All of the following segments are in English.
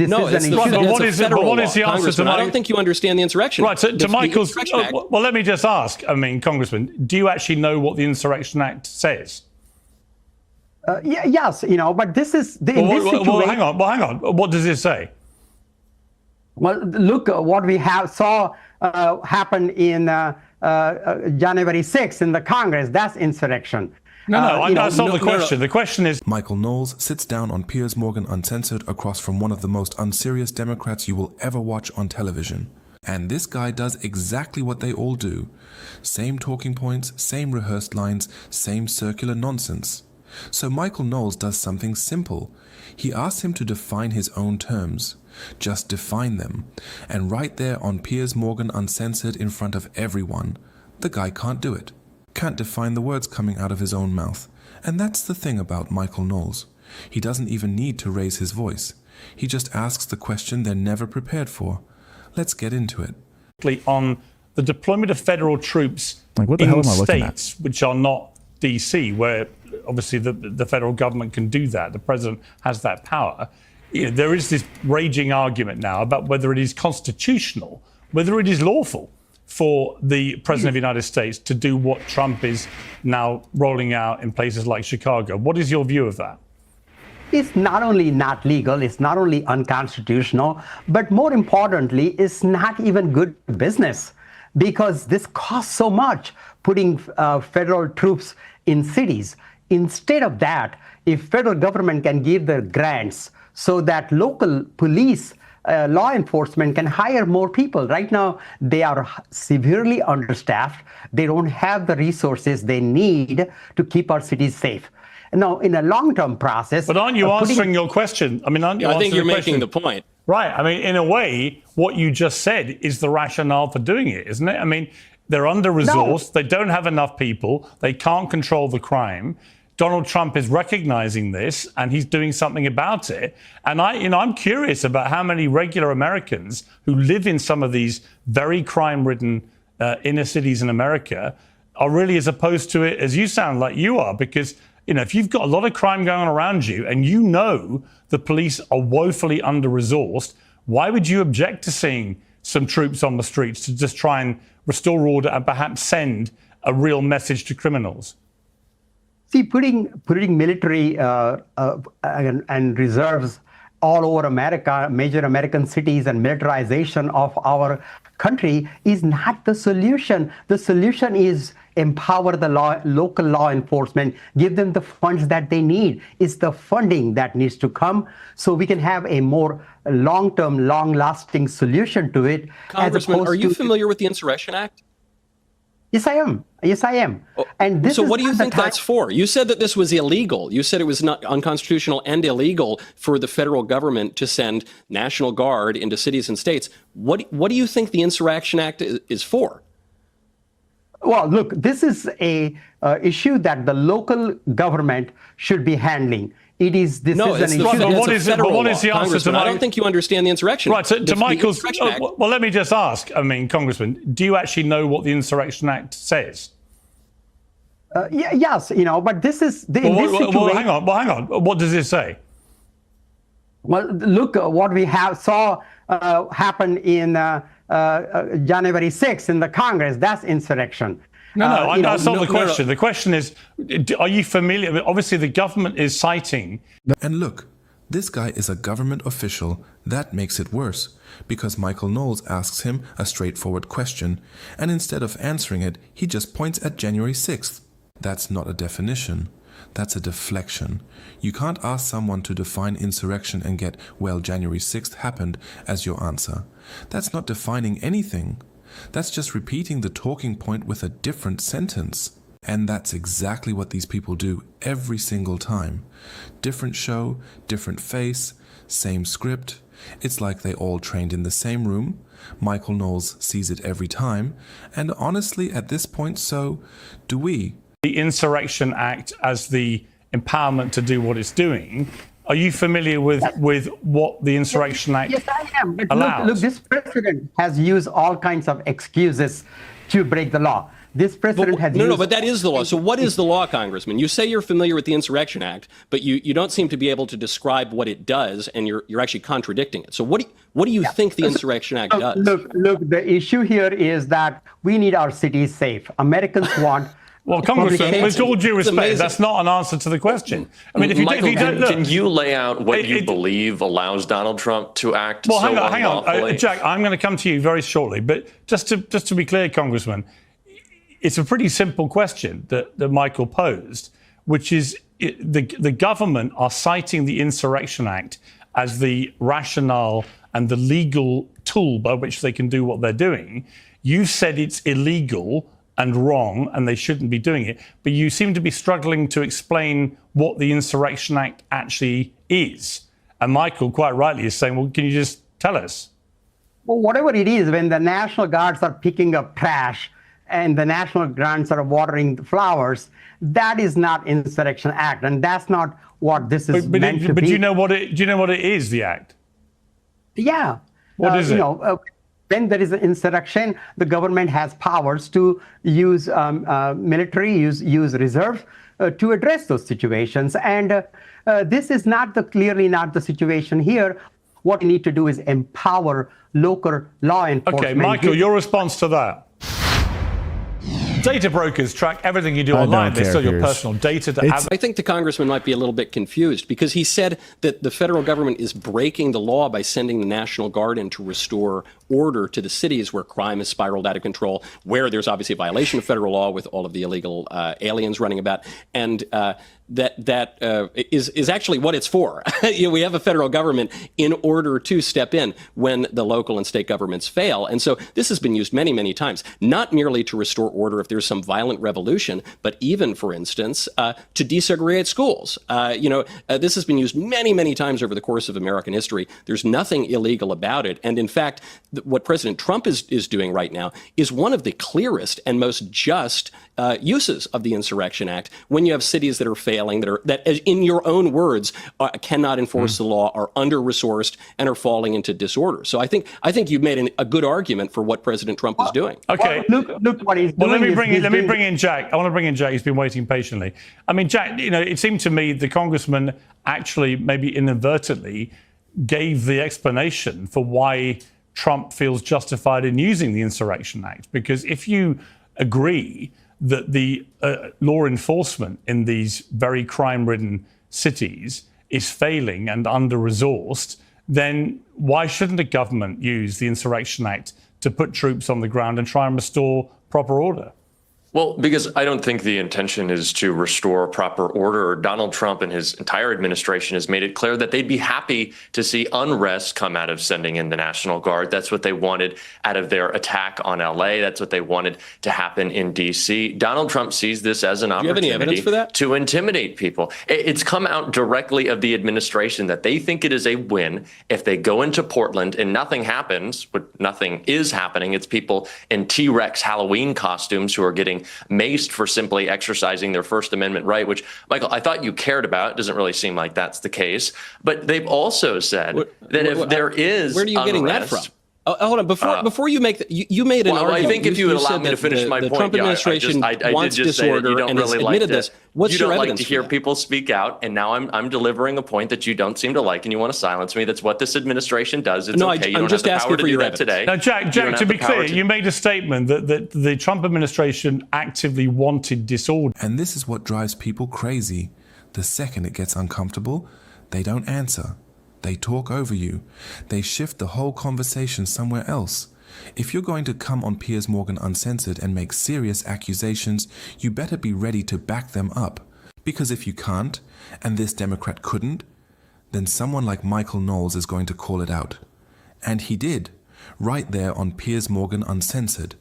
No, is it's an the, issue. but what is the answer to I don't think you understand the Insurrection Right, Act. to Michael's... well, let me just ask, Congressman, do you actually know what the Insurrection Act says? Yes, but this is... hang on. What does it say? Well, look, what we saw happen in January 6th in the Congress, that's insurrection. That's not the question. The question is... Michael Knowles sits down on Piers Morgan Uncensored across from one of the most unserious Democrats you will ever watch on television. And this guy does exactly what they all do. Same talking points, same rehearsed lines, same circular nonsense. So Michael Knowles does something simple. He asks him to define his own terms. Just define them. And right there on Piers Morgan Uncensored in front of everyone, the guy can't do it. Can't define the words coming out of his own mouth. And that's the thing about Michael Knowles. He doesn't even need to raise his voice. He just asks the question they're never prepared for. Let's get into it. On the deployment of federal troops in states which are not DC, where obviously the federal government can do that, the president has that power. There is this raging argument now about whether it is constitutional, whether it is lawful for the President of the United States to do what Trump is now rolling out in places like Chicago. What is your view of that? It's not only not legal, it's not only unconstitutional, but more importantly, it's not even good business, because this costs so much, putting federal troops in cities. Instead of that, if federal government can give the grants so that local police law enforcement can hire more people. Right now, they are severely understaffed. They don't have the resources they need to keep our cities safe. Now, in a long-term process... But aren't you answering your question? I think you're making the point. Right. In a way, what you just said is the rationale for doing it, isn't it? They're under-resourced. No. They don't have enough people. They can't control the crime. Donald Trump is recognizing this, and he's doing something about it. And I'm curious about how many regular Americans who live in some of these very crime-ridden inner cities in America are really as opposed to it as you sound like you are. Because, if you've got a lot of crime going on around you and the police are woefully under-resourced, why would you object to seeing some troops on the streets to just try and restore order and perhaps send a real message to criminals? See, putting military and reserves all over America, major American cities, and militarization of our country is not the solution. The solution is empower the local law enforcement, give them the funds that they need. It's the funding that needs to come so we can have a more long-term, long-lasting solution to it. Congressman, are you familiar with the Insurrection Act? Yes, I am. And this so what do you think that's for? You said that this was illegal. You said it was not unconstitutional and illegal for the federal government to send National Guard into cities and states. What do you think the Insurrection Act is for? Well, look, this is a issue that the local government should be handling. What is the answer to I don't think you understand the Insurrection Act. Right, to Michael's... well, let me just ask, Congressman, do you actually know what the Insurrection Act says? Yes, but this is... hang on. What does it say? Well, look, what we saw happen in January 6th in the Congress, that's insurrection. That's not the question. The question is, are you familiar? Obviously, the government is citing... And look, this guy is a government official. That makes it worse, because Michael Knowles asks him a straightforward question, and instead of answering it, he just points at January 6th. That's not a definition. That's a deflection. You can't ask someone to define insurrection and get, well, January 6th happened as your answer. That's not defining anything. That's just repeating the talking point with a different sentence. And that's exactly what these people do every single time. Different show, different face, same script. It's like they all trained in the same room. Michael Knowles sees it every time. And honestly, at this point, so do we. The Insurrection Act as the empowerment to do what it's doing. Are you familiar with what the Insurrection Act Yes, I am. But allows? Look, this president has used all kinds of excuses to break the law. This president has no, used... but that is the law. So what is the law, Congressman? You say you're familiar with the Insurrection Act, but you don't seem to be able to describe what it does, and you're actually contradicting it. So what do you think the Insurrection Act does? Look, the issue here is that we need our cities safe. Americans want... Well, Congressman, with all due respect, that's not an answer to the question. I mean, if you don't look, can you lay out what you believe allows Donald Trump to act so unlawfully? Hang on. Jack, I'm going to come to you very shortly. But just to be clear, Congressman, it's a pretty simple question that Michael posed, which is the government are citing the Insurrection Act as the rationale and the legal tool by which they can do what they're doing. You said it's illegal and wrong, and they shouldn't be doing it. But you seem to be struggling to explain what the Insurrection Act actually is. And Michael, quite rightly, is saying, well, can you just tell us? Well, whatever it is, when the National Guards are picking up trash and the National Guards are watering the flowers, that is not Insurrection Act, and that's not what this is meant to be. But do you know what it is, the act? Yeah. What is it? When there is an insurrection, the government has powers to use military, use reserve to address those situations. And this is clearly not the situation here. What we need to do is empower local law enforcement. Okay, Michael, your response to that. Data brokers track everything you do online. They sell your personal data to I think the congressman might be a little bit confused because he said that the federal government is breaking the law by sending the National Guard in to restore order to the cities where crime has spiraled out of control, where there's obviously a violation of federal law with all of the illegal aliens running about. And that is actually what it's for. We have a federal government in order to step in when the local and state governments fail. And so this has been used many, many times, not merely to restore order if there's some violent revolution, but even, for instance, to desegregate schools. This has been used many, many times over the course of American history. There's nothing illegal about it. And in fact, what President Trump is doing right now is one of the clearest and most just uses of the Insurrection Act when you have cities that are failing, that in your own words, cannot enforce the law, are under-resourced, and are falling into disorder. So I think you've made a good argument for what President Trump is doing. Okay. Look what he's doing. Let me bring in Jack. I want to bring in Jack. He's been waiting patiently. I mean, Jack, it seemed to me the congressman actually, maybe inadvertently, gave the explanation for why Trump feels justified in using the Insurrection Act. Because if you agree that the law enforcement in these very crime-ridden cities is failing and under-resourced, then why shouldn't the government use the Insurrection Act to put troops on the ground and try and restore proper order? Well, because I don't think the intention is to restore proper order. Donald Trump and his entire administration has made it clear that they'd be happy to see unrest come out of sending in the National Guard. That's what they wanted out of their attack on LA. That's what they wanted to happen in D.C. Donald Trump sees this as an opportunity Do you have any evidence for that? To intimidate people. It's come out directly of the administration that they think it is a win if they go into Portland and nothing happens, but nothing is happening. It's people in T-Rex Halloween costumes who are getting maced for simply exercising their First Amendment right, which, Michael, I thought you cared about. It doesn't really seem like that's the case. But they've also said that if there is where are you getting that from? Hold on, before you make that, you made an argument. I think if you would allow me to finish my point, the Trump administration wants disorder and has admitted this. What's your evidence? You don't like to hear people speak out, and now I'm delivering a point that you don't seem to like, and you want to silence me. That's what this administration does. It's okay. You don't have the power to do that today. Now, Jack, to be clear, you made a statement that the Trump administration actively wanted disorder. And this is what drives people crazy. The second it gets uncomfortable, they don't answer. They talk over you. They shift the whole conversation somewhere else. If you're going to come on Piers Morgan Uncensored and make serious accusations, you better be ready to back them up. Because if you can't, and this Democrat couldn't, then someone like Michael Knowles is going to call it out. And he did, right there on Piers Morgan Uncensored.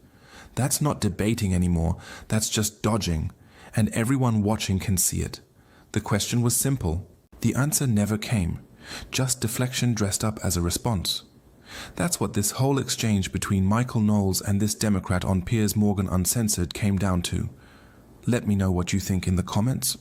That's not debating anymore, that's just dodging. And everyone watching can see it. The question was simple. The answer never came. Just deflection dressed up as a response. That's what this whole exchange between Michael Knowles and this Democrat on Piers Morgan Uncensored came down to. Let me know what you think in the comments.